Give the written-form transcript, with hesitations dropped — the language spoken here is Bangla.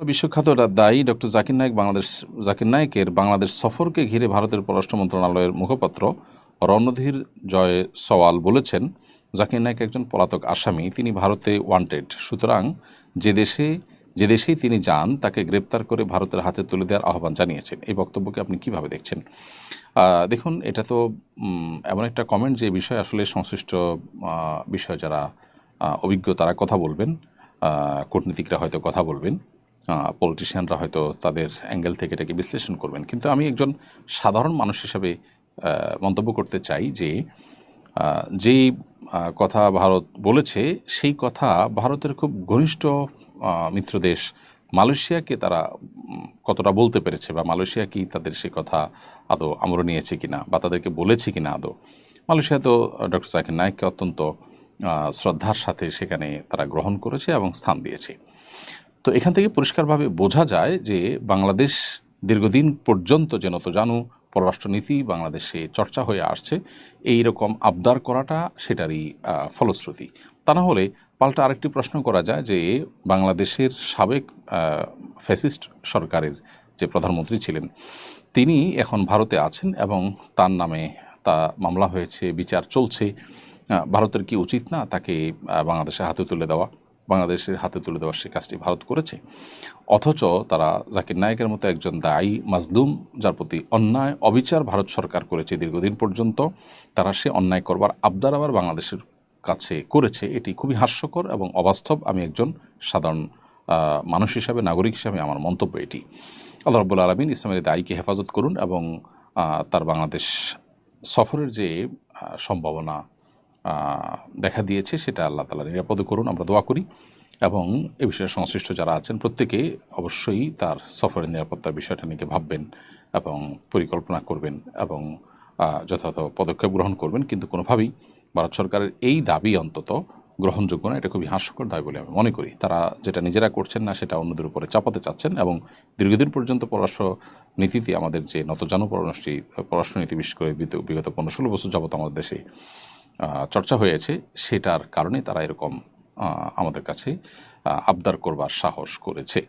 বিশ্বখ্যাত দায়ী ডক্টর জাকির নায়েকের বাংলাদেশ সফরকে ঘিরে ভারতের পররাষ্ট্র মন্ত্রণালয়ের মুখপাত্র রণধীর জয় সওয়াল বলেছেন, জাকির নায়েক একজন পলাতক আসামি, তিনি ভারতে ওয়ান্টেড। সুতরাং যে দেশেই তিনি যান তাকে গ্রেপ্তার করে ভারতের হাতে তুলে দেওয়ার আহ্বান জানিয়েছেন। এই বক্তব্যকে আপনি কিভাবে দেখছেন? দেখুন, এটা তো এমন একটা কমেন্ট যে বিষয়ে আসলে সংশ্লিষ্ট বিষয় যারা অভিজ্ঞ তারা কথা বলবেন, কূটনীতিকরা হয়তো কথা বলবেন, পলিটিশিয়ানরা হয়তো তাদের অ্যাঙ্গেল থেকে এটাকে বিশ্লেষণ করবেন। কিন্তু আমি একজন সাধারণ মানুষ হিসেবে মন্তব্য করতে চাই যে যেই কথা ভারত বলেছে সেই কথা ভারতের খুব ঘনিষ্ঠ মিত্র দেশ মালয়েশিয়াকে তারা কতটা বলতে পেরেছে, বা মালয়েশিয়া কি তাদের সে কথা আদৌ আমলে নিয়েছে কিনা, বা তাদেরকে বলেছে কিনা আদৌ। মালয়েশিয়া তো ডক্টর জাকির নায়েককে অত্যন্ত শ্রদ্ধার সাথে সেখানে তারা গ্রহণ করেছে এবং স্থান দিয়েছে। তো এখান থেকে পরিষ্কারভাবে বোঝা যায় যে বাংলাদেশ দীর্ঘদিন পর্যন্ত যে নতজানু পররাষ্ট্রনীতি বাংলাদেশে চর্চা হয়ে আসছে, এই রকম আবদার করাটা সেটারই ফলশ্রুতি। তা না হলে পাল্টা আরেকটি প্রশ্ন করা যায় যে বাংলাদেশের সাবেক ফ্যাসিস্ট সরকারের যে প্রধানমন্ত্রী ছিলেন তিনি এখন ভারতে আছেন এবং তার নামে মামলা হয়েছে, বিচার চলছে। ভারতের কি উচিত না তাকে বাংলাদেশের হাতে তুলে দেওয়া? বাংলাদেশের হাতে তুলে দেওয়ার সে কাজটি ভারত করেছে, অথচ তারা জাকির নায়েকের মতো একজন দায়ী মাজলুম, যার প্রতি অন্যায় অবিচার ভারত সরকার করেছে দীর্ঘদিন পর্যন্ত, তারা সে অন্যায় করবার আবদার আবার বাংলাদেশের কাছে করেছে। এটি খুবই হাস্যকর এবং অবাস্তব। আমি একজন সাধারণ মানুষ হিসাবে, নাগরিক হিসাবে আমার মন্তব্য এটি। আল্লাহ রাব্বুল আলামিন ইসলামের দায়ীকে হেফাজত করুন এবং তার বাংলাদেশ সফরের যে সম্ভাবনা দেখা দিয়েছে সেটা আল্লাহ তাআলা নিরাপদ করুন, আমরা দোয়া করি। এবং এ বিষয়ে সংশ্লিষ্ট যারা আছেন প্রত্যেকে অবশ্যই তার সফরের নিরাপত্তার বিষয়টা নিয়ে ভাববেন এবং পরিকল্পনা করবেন এবং যথাযথ পদক্ষেপ গ্রহণ করবেন। কিন্তু কোনোভাবেই ভারত সরকারের এই দাবি অন্তত গ্রহণযোগ্য না। এটা খুবই হাস্যকর দাবি বলে আমি মনে করি। তারা যেটা নিজেরা করছেন না সেটা অন্যদের উপরে চাপাতে চাচ্ছেন এবং দীর্ঘদিন পর্যন্ত পররাষ্ট্র নীতিতে আমাদের যে নতজানু পররাষ্ট্রনীতি, বিশেষ করে বিগত 15-16 বছর যাবত আমাদের দেশে চর্চা হয়েছে, সেটার কারণে তারা এরকম আমাদের কাছে আবদার করবার সাহস করেছে।